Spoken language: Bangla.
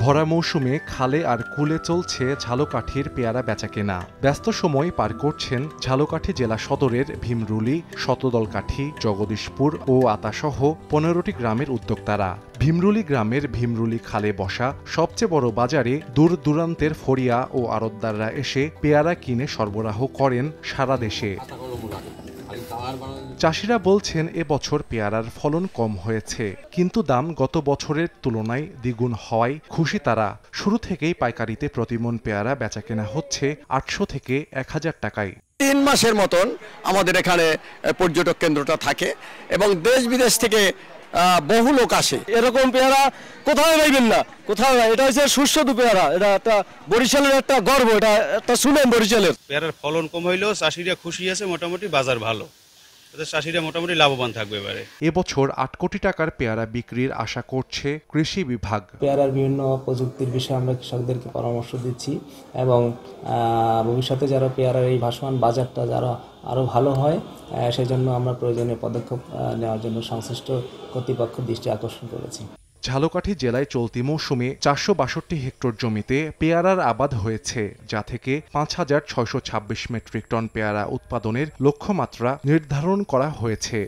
ভরা মৌসুমে খালে আর কুলে চলছে ঝালকাঠির পেয়ারা বেচাকেনা। ব্যস্ত সময় পার করছেন ঝালকাঠি জেলা সদরের ভীমরুলি, শতদলকাঠি, জগদীশপুর ও আতাসহ ১৫টি গ্রামের উদ্যোক্তারা। ভীমরুলি গ্রামের ভীমরুলি খালে বসা সবচেয়ে বড় বাজারে দূর দূরান্তের ফড়িয়া ও আড়তদাররা এসে পেয়ারা কিনে সরবরাহ করেন সারা দেশে। চাষিরা বলছেন এবছর পেয়ারার ফলন কম হয়েছে, কিন্তু দাম গত বছরের তুলনায় দ্বিগুণ হওয়ায় খুশি তারা। শুরু থেকেই পাইকারিতে প্রতিমন পেয়ারা বেচাকেনা হচ্ছে ৮০০ থেকে ১০০০ টাকায়। ৩ মাসের মতন আমাদের এখানে পর্যটক কেন্দ্রটা থাকে এবং দেশ বিদেশ থেকে বহু লোক আসে। এরকম পেয়ারা কোথাও পাইবেন না, কোথাও না। এটা হচ্ছে সুস্বাদু পেয়ারা, এটা একটা বরিশালের একটা গর্ব, এটা একটা শুনেন বরিশালের। পেয়ারার ফলন কম হইলেও চাষিরা খুশি আছে, মোটামুটি বাজার ভালো, চাষিরা মোটামুটি লাভবান থাকবে এবারে। এবছর ৮ কোটি টাকার পেয়ারা বিক্রির আশা করছে কৃষি বিভাগ। পেয়ারার বিভিন্ন প্রযুক্তির বিষয়ে আমরা কৃষকদেরকে পরামর্শ দিচ্ছি এবং ভবিষ্যতে যারা পেয়ারার এই ভাসমান বাজারটা যারা আরও ভালো হয় সেই জন্য আমরা প্রয়োজনীয় পদক্ষেপ নেওয়ার জন্য সংশ্লিষ্ট কর্তৃপক্ষের দৃষ্টি আকর্ষণ করেছি। ঝালকাঠি জেলায় চলতি মৌসুমে ৪৬২ হেক্টর জমিতে পেয়ারার আবাদ হয়েছে, যা থেকে ৫,৬২৬ মেট্রিক টন পেয়ারা উৎপাদনের লক্ষ্যমাত্রা নির্ধারণ করা হয়েছে।